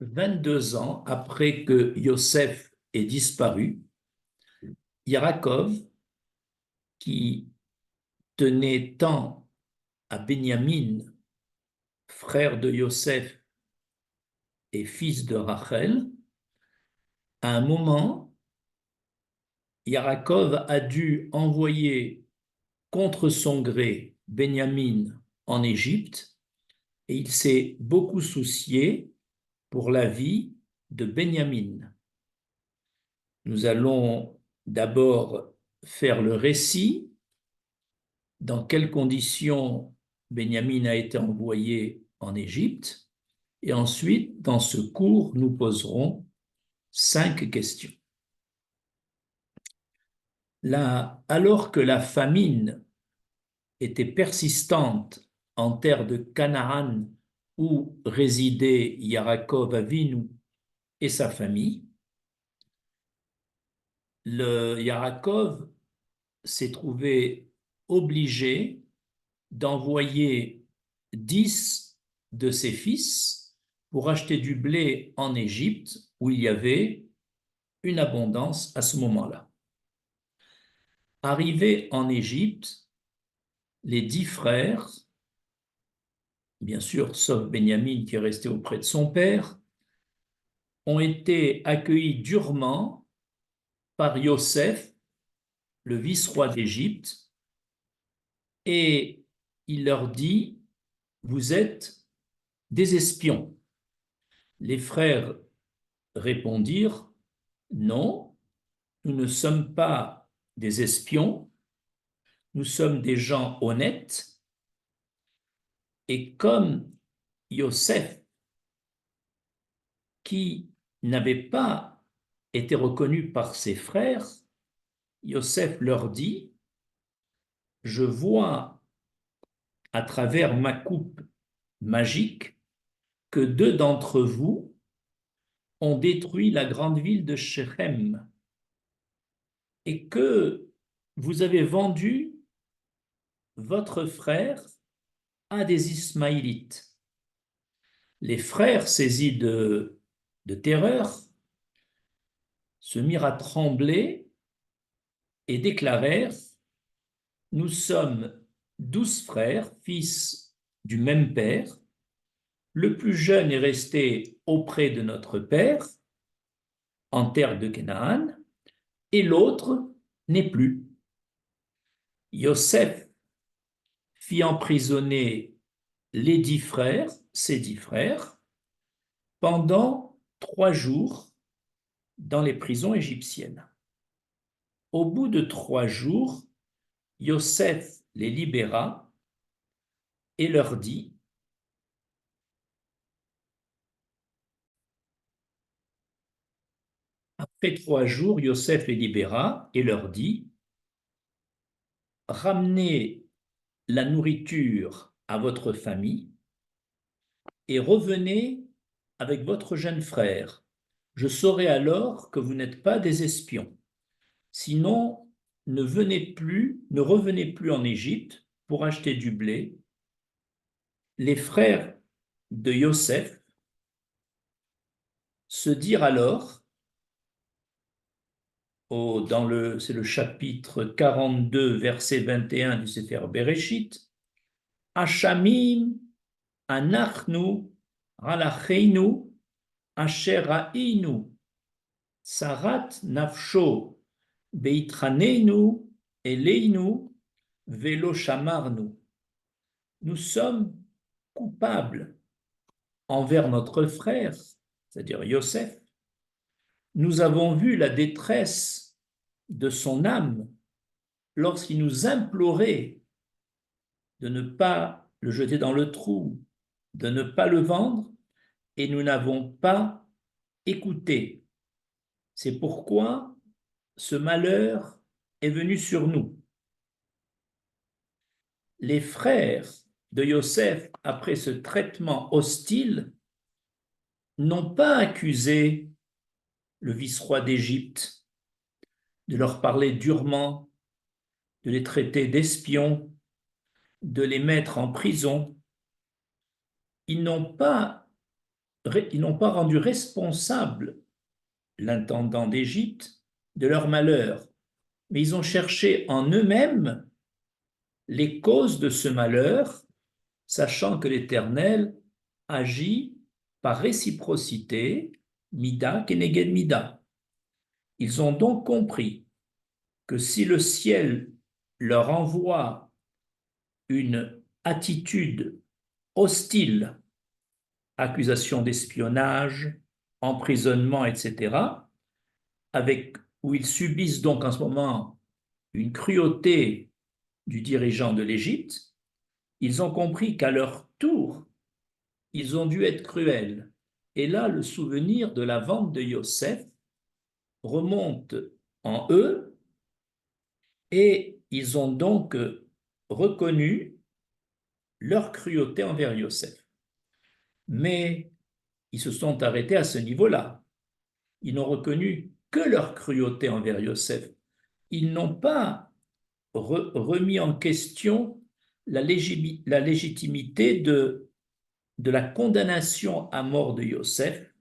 22 ans après que Yosef ait disparu, Yaakov, qui tenait tant à Benjamin, frère de Yosef et fils de Rachel, à un moment, Yaakov a dû envoyer contre son gré Benjamin en Égypte et il s'est beaucoup soucié pour la vie de Benjamin. Nous allons d'abord faire le récit, dans quelles conditions Benjamin a été envoyé en Égypte, et ensuite, dans ce cours, nous poserons 5 questions. Là, alors que la famine était persistante en terre de Canaan où résidait Yaakov Avinu et sa famille, le Yaakov s'est trouvé obligé d'envoyer 10 de ses fils pour acheter du blé en Égypte où il y avait une abondance à ce moment-là. Arrivés en Égypte, les 10 frères, bien sûr, sauf Benjamin qui est resté auprès de son père, ont été accueillis durement par Yosef, le vice-roi d'Égypte, et il leur dit, vous êtes des espions. Les frères répondirent, non, nous ne sommes pas des espions, nous sommes des gens honnêtes, et comme Yosef, qui n'avait pas été reconnu par ses frères, Yosef leur dit, je vois à travers ma coupe magique que 2 d'entre vous ont détruit la grande ville de Shechem et que vous avez vendu votre frère à des Ismaélites. Les frères, saisis de terreur, se mirent à trembler et déclarèrent, nous sommes 12 frères, fils du même père. Le plus jeune est resté auprès de notre père, en terre de Canaan, et l'autre n'est plus. Yosef fit emprisonner les 10 frères, ses 10 frères, pendant 3 jours dans les prisons égyptiennes. Au bout de 3 jours, Yosef les libéra et leur dit, après 3 jours, Yosef les libéra et leur dit, ramenez la nourriture à votre famille et revenez avec votre jeune frère. Je saurai alors que vous n'êtes pas des espions. Sinon, ne revenez plus en Égypte pour acheter du blé. Les frères de Yosef se dirent alors, c'est le chapitre 42, verset 21 du Sefer Bereshit, Hashamim anachnu halacheinu asher ha'inu sarat nafsho beitranenu eleinu velo shamarnu. Nous sommes coupables envers notre frère, c'est-à-dire Yosef. Nous avons vu la détresse de son âme lorsqu'il nous implorait de ne pas le jeter dans le trou, de ne pas le vendre, et nous n'avons pas écouté. C'est pourquoi ce malheur est venu sur nous. Les frères de Yosef, après ce traitement hostile, n'ont pas accusé le vice-roi d'Égypte de leur parler durement, de les traiter d'espions, de les mettre en prison. Ils n'ont pas ils n'ont pas rendu responsable l'intendant d'Égypte de leur malheur, mais ils ont cherché en eux-mêmes les causes de ce malheur, sachant que l'Éternel agit par réciprocité, Mida keneged Mida. Ils ont donc compris que si le ciel leur envoie une attitude hostile, accusation d'espionnage, emprisonnement, etc., où ils subissent donc en ce moment une cruauté du dirigeant de l'Égypte, ils ont compris qu'à leur tour, ils ont dû être cruels. Et là, le souvenir de la vente de Yosef remonte en eux et ils ont donc reconnu leur cruauté envers Yosef. Mais ils se sont arrêtés à ce niveau-là. Ils n'ont reconnu que leur cruauté envers Yosef. Ils n'ont pas remis en question la légitimité de la condamnation à mort de Yosef,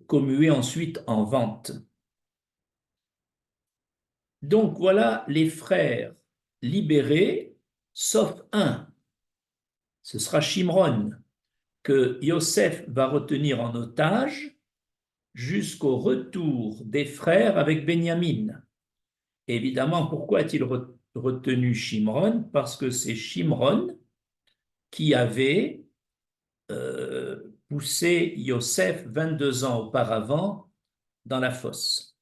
commuée ensuite en vente. Donc voilà les frères libérés, sauf un, ce sera Shimron, que Yosef va retenir en otage jusqu'au retour des frères avec Benyamin. Évidemment, pourquoi a-t-il retenu Shimron? Parce que c'est Shimron qui avait poussé Yosef 22 ans auparavant dans la fosse.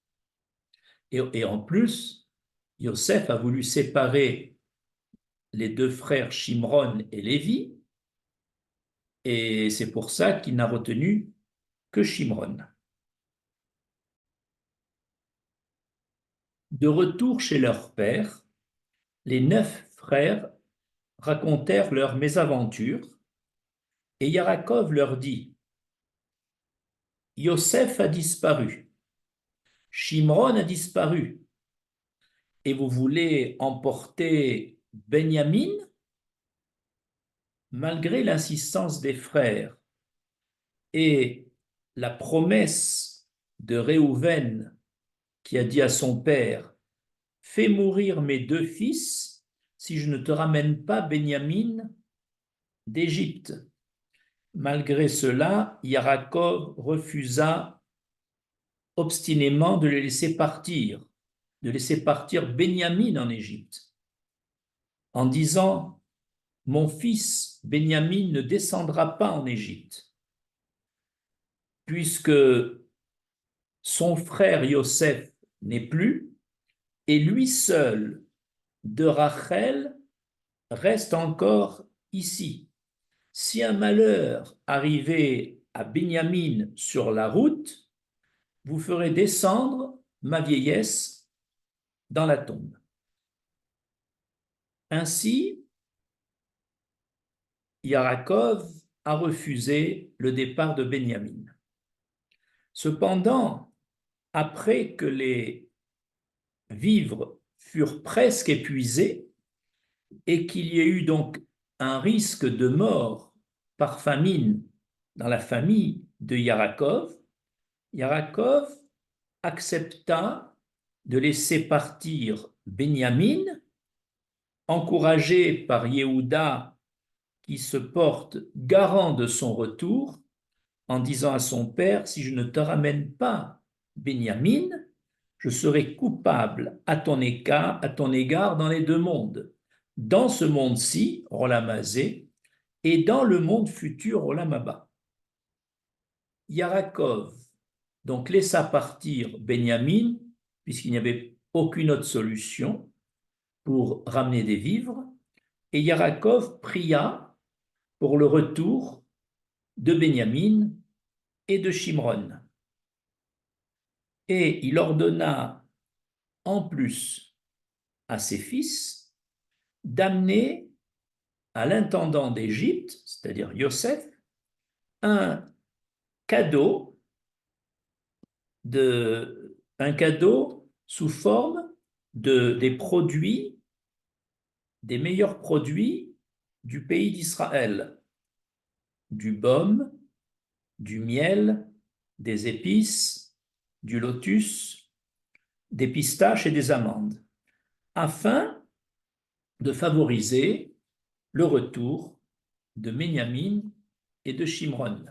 Et en plus, Yosef a voulu séparer les deux frères Shimron et Lévi, et c'est pour ça qu'il n'a retenu que Shimron. De retour chez leur père, les 9 frères racontèrent leurs mésaventures, et Yarakov leur dit: Yosef a disparu, Shimron a disparu, et vous voulez emporter Benyamin? Malgré l'insistance des frères et la promesse de Réhouven qui a dit à son père: fais mourir mes 2 fils si je ne te ramène pas Benyamin d'Égypte. Malgré cela, Yarakov refusa obstinément de les laisser partir, de laisser partir Benyamin en Égypte, en disant: mon fils Benyamin ne descendra pas en Égypte, puisque son frère Yosef n'est plus, et lui seul de Rachel reste encore ici. Si un malheur arrivait à Benyamin sur la route, vous ferez descendre ma vieillesse dans la tombe. Ainsi, Yarakov a refusé le départ de Benyamin. Cependant, après que les vivres furent presque épuisés et qu'il y ait eu donc un risque de mort par famine dans la famille de Yarakov, Yarakov accepta de laisser partir Benyamin, encouragé par Yehuda qui se porte garant de son retour en disant à son père: si je ne te ramène pas Benyamin, je serai coupable à ton égard dans les 2 mondes, dans ce monde-ci, Olam Hazé, et dans le monde futur, Olam Haba. Yarakov donc laissa partir Benyamin, puisqu'il n'y avait aucune autre solution pour ramener des vivres, et Yarakov pria pour le retour de Benyamin et de Shimron. Et il ordonna en plus à ses fils d'amener à l'intendant d'Égypte, c'est-à-dire Yosef, un cadeau, sous forme des produits, des meilleurs produits du pays d'Israël, du baume, du miel, des épices, du lotus, des pistaches et des amandes, afin de favoriser le retour de Benyamin et de Shimron.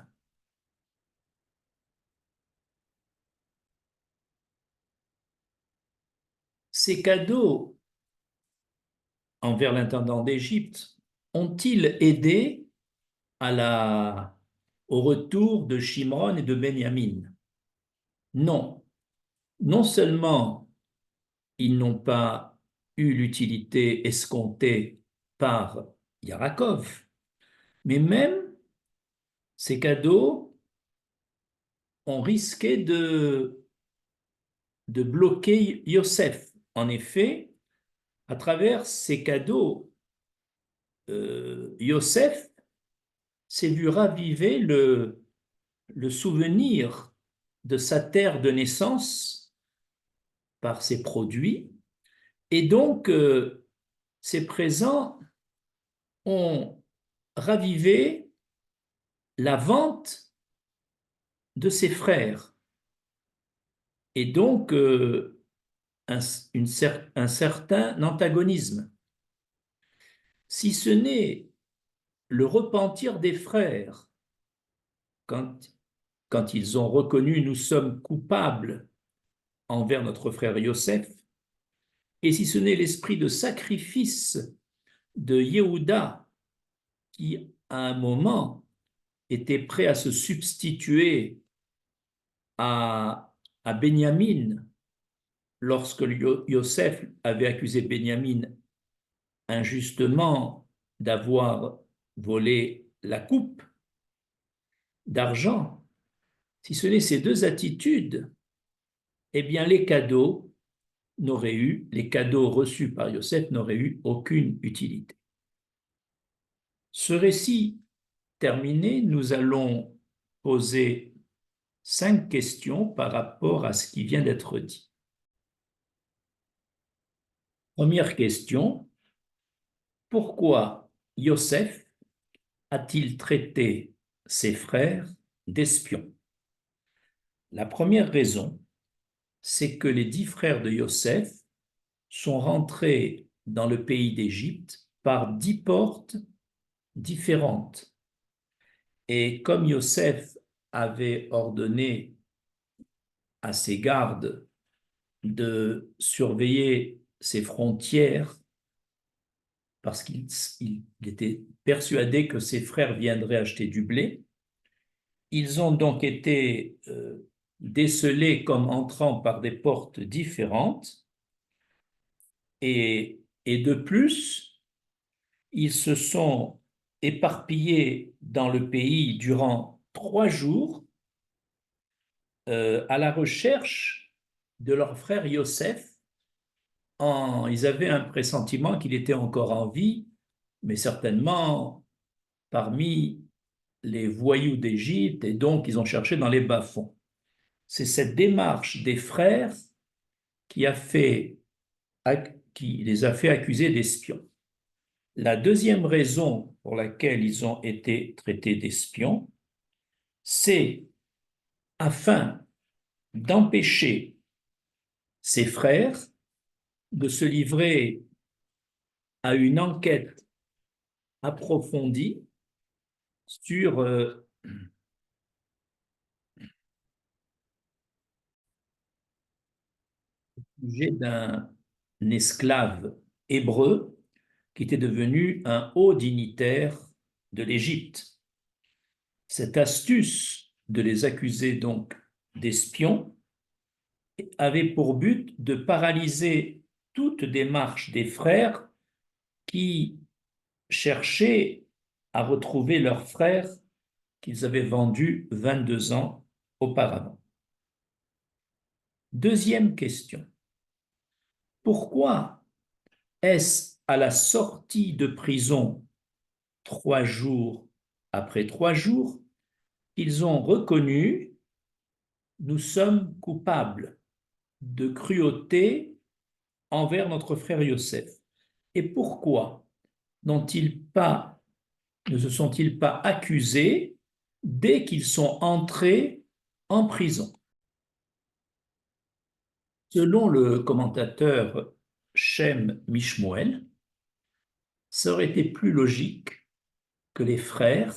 Ces cadeaux envers l'intendant d'Égypte ont-ils aidé au retour de Shimron et de Benyamin? Non. Non seulement ils n'ont pas eu l'utilité escomptée par Yarakov, mais même ces cadeaux ont risqué de bloquer Yosef. En effet, à travers ces cadeaux, Yosef s'est vu raviver le souvenir de sa terre de naissance par ses produits, et donc ces présents ont ravivé la vente de ses frères, et donc un certain antagonisme. Si ce n'est le repentir des frères quand, quand ils ont reconnu nous sommes coupables envers notre frère Yosef, et si ce n'est l'esprit de sacrifice de Yehuda qui, à un moment, était prêt à se substituer à Benyamin lorsque Yosef avait accusé Benyamin injustement d'avoir volé la coupe d'argent, si ce n'est ces deux attitudes, eh bien les cadeaux reçus par Yosef n'auraient eu aucune utilité. Ce récit terminé, nous allons poser 5 questions par rapport à ce qui vient d'être dit. Première question, pourquoi Yosef a-t-il traité ses frères d'espions? La première raison, c'est que les 10 frères de Yosef sont rentrés dans le pays d'Égypte par 10 portes différentes. Et comme Yosef avait ordonné à ses gardes de surveiller ses frontières, parce qu'il était persuadé que ses frères viendraient acheter du blé, ils ont donc été décelés comme entrant par des portes différentes, et de plus, ils se sont éparpillés dans le pays durant 3 jours à la recherche de leur frère Yosef. Ils avaient un pressentiment qu'il était encore en vie, mais certainement parmi les voyous d'Égypte, et donc ils ont cherché dans les bas-fonds. C'est cette démarche des frères qui les a fait accuser d'espions. La deuxième raison pour laquelle ils ont été traités d'espions, c'est afin d'empêcher ses frères de se livrer à une enquête approfondie sur le sujet d'un esclave hébreu qui était devenu un haut dignitaire de l'Égypte. Cette astuce de les accuser donc d'espions avait pour but de paralyser toute démarche des frères qui cherchaient à retrouver leur frère qu'ils avaient vendu 22 ans auparavant. Deuxième question. Pourquoi est-ce à la sortie de prison 3 jours après 3 jours qu'ils ont reconnu nous sommes coupables de cruauté envers notre frère Yosef? Et pourquoi ne se sont-ils pas accusés dès qu'ils sont entrés en prison. Selon le commentateur Shem Mishmuel, ça aurait été plus logique que les frères,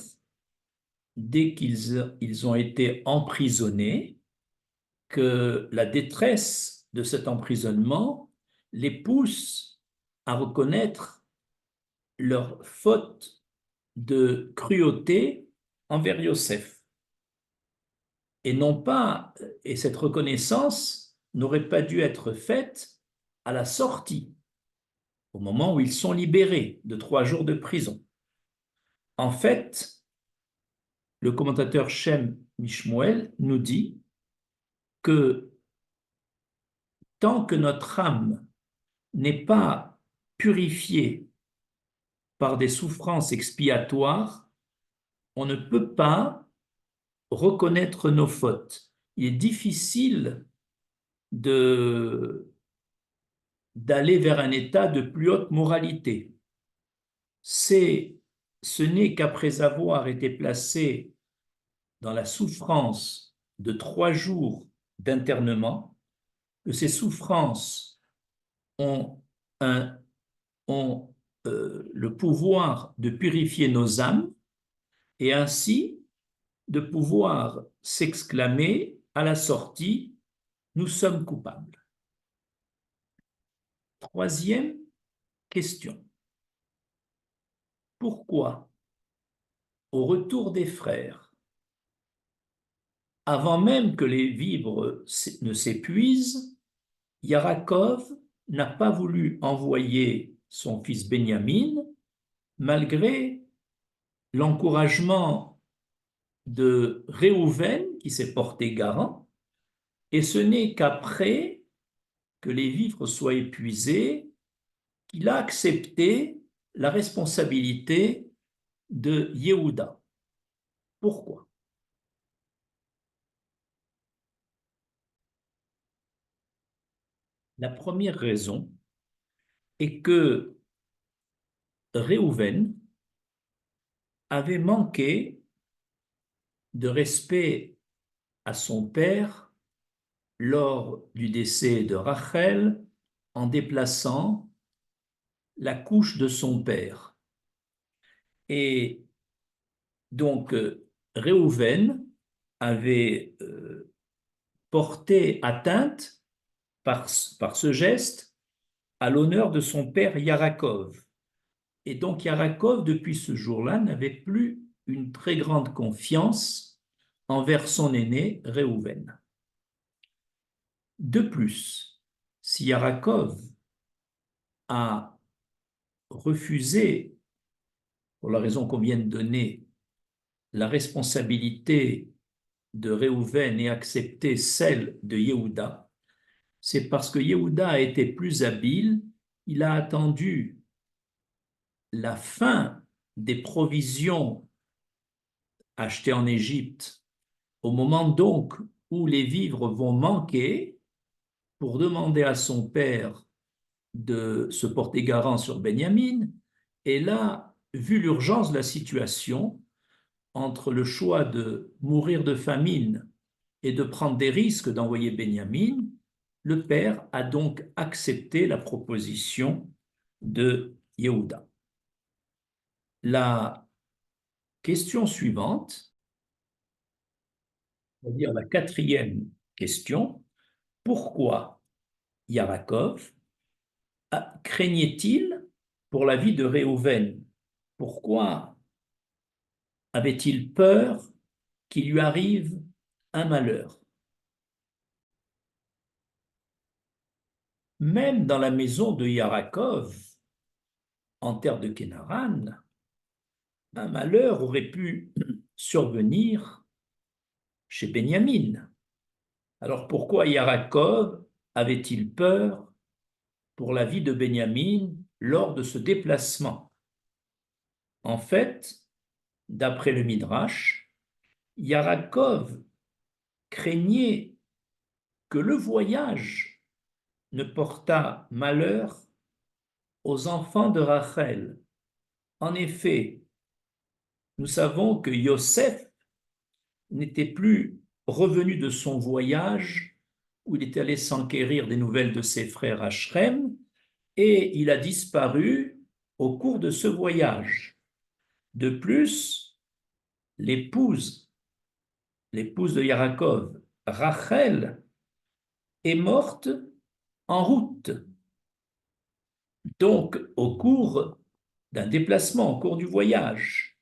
dès qu'ils ont été emprisonnés, que la détresse de cet emprisonnement les pousse à reconnaître leur faute de cruauté envers Yosef. Et non pas, et cette reconnaissance n'aurait pas dû être faite à la sortie, au moment où ils sont libérés de 3 jours de prison. En fait, le commentateur Shem Mishmuel nous dit que tant que notre âme n'est pas purifiée par des souffrances expiatoires, on ne peut pas reconnaître nos fautes. Il est difficile d'aller vers un état de plus haute moralité. Ce n'est qu'après avoir été placé dans la souffrance de 3 jours d'internement que ces souffrances ont, un, ont le pouvoir de purifier nos âmes et ainsi de pouvoir s'exclamer à la sortie, nous sommes coupables. Troisième question. Pourquoi, au retour des frères, avant même que les vivres ne s'épuisent, Yarakov n'a pas voulu envoyer son fils Benyamin malgré l'encouragement de Réhouven qui s'est porté garant, et ce n'est qu'après que les vivres soient épuisés qu'il a accepté la responsabilité de Yehuda. Pourquoi? La première raison est que Réhouven avait manqué de respect à son père lors du décès de Rachel en déplaçant la couche de son père. Et donc, Réhouven avait porté atteinte par ce geste à l'honneur de son père Yarakov. Et donc Yarakov, depuis ce jour-là, n'avait plus une très grande confiance envers son aîné Réhouven. De plus, si Yarakov a refusé, pour la raison qu'on vient de donner, la responsabilité de Réhouven et accepté celle de Yehuda, c'est parce que Yehuda a été plus habile, il a attendu la fin des provisions achetées en Égypte, au moment donc où les vivres vont manquer, pour demander à son père de se porter garant sur Benjamin. Et là, vu l'urgence de la situation, entre le choix de mourir de famine et de prendre des risques d'envoyer Benjamin, le père a donc accepté la proposition de Yehuda. La question suivante, c'est-à-dire la quatrième question, pourquoi Yarakov craignait-il pour la vie de Réhouven? Pourquoi avait-il peur qu'il lui arrive un malheur? Même dans la maison de Yarakov, en terre de Kénaran, un malheur aurait pu survenir chez Benjamin. Alors pourquoi Yarakov avait-il peur pour la vie de Benjamin lors de ce déplacement? En fait, d'après le Midrash, Yarakov craignait que le voyage ne portât malheur aux enfants de Rachel. En effet, nous savons que Yosef n'était plus revenu de son voyage où il était allé s'enquérir des nouvelles de ses frères à Shrem, et il a disparu au cours de ce voyage. De plus, l'épouse de Yarakov, Rachel, est morte en route. Donc, au cours d'un déplacement, au cours du voyage.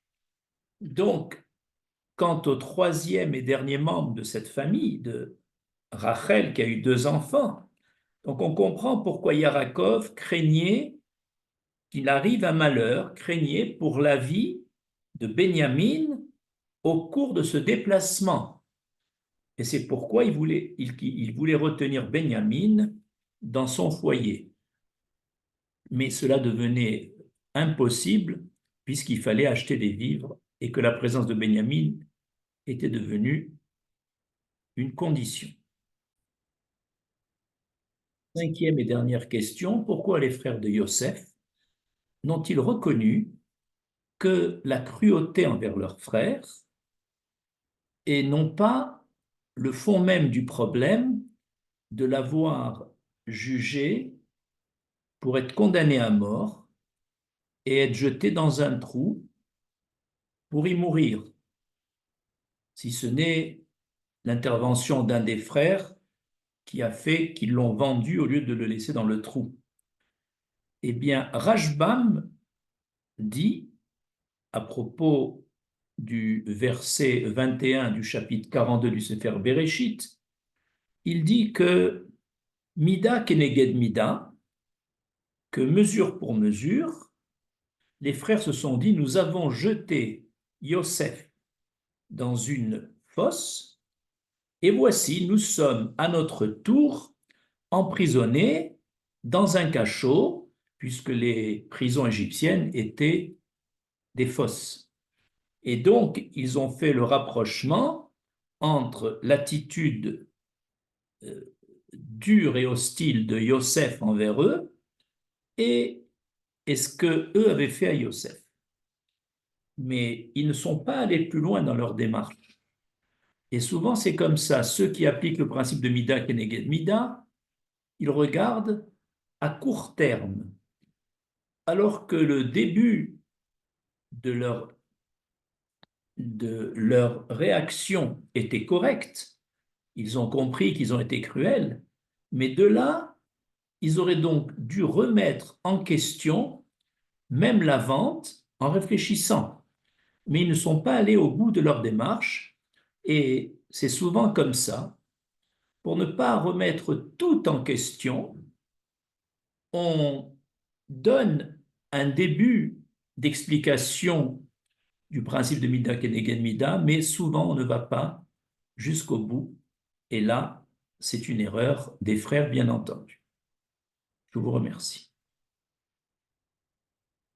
Donc, quant au troisième et dernier membre de cette famille, de Rachel, qui a eu 2 enfants, donc on comprend pourquoi Yarakov craignait qu'il arrive un malheur, craignait pour la vie de Benjamin au cours de ce déplacement. Et c'est pourquoi il voulait retenir Benjamin dans son foyer. Mais cela devenait impossible puisqu'il fallait acheter des vivres et que la présence de Benjamin était devenue une condition. Cinquième et dernière question, pourquoi les frères de Yosef n'ont-ils reconnu que la cruauté envers leurs frères et non pas le fond même du problème de l'avoir jugé pour être condamné à mort et être jeté dans un trou pour y mourir, si ce n'est l'intervention d'un des frères qui a fait qu'ils l'ont vendu au lieu de le laisser dans le trou. Eh bien, Rashbam dit, à propos du verset 21 du chapitre 42 du Sefer Bereshit, il dit que Mida keneged Mida, que mesure pour mesure, les frères se sont dit, nous avons jeté Yosef dans une fosse, et voici, nous sommes à notre tour emprisonnés dans un cachot, puisque les prisons égyptiennes étaient des fosses. Et donc, ils ont fait le rapprochement entre l'attitude dure et hostile de Yosef envers eux et ce que eux avaient fait à Yosef. Mais ils ne sont pas allés plus loin dans leur démarche. Et souvent, c'est comme ça. Ceux qui appliquent le principe de Mida Keneged Mida, ils regardent à court terme, alors que le début de leur réaction était correcte. Ils ont compris qu'ils ont été cruels, mais de là, ils auraient donc dû remettre en question même la vente en réfléchissant. Mais ils ne sont pas allés au bout de leur démarche, et c'est souvent comme ça. Pour ne pas remettre tout en question, on donne un début d'explication du principe de Mida Keneged Mida, mais souvent on ne va pas jusqu'au bout. Et là, c'est une erreur des frères, bien entendu. Je vous remercie.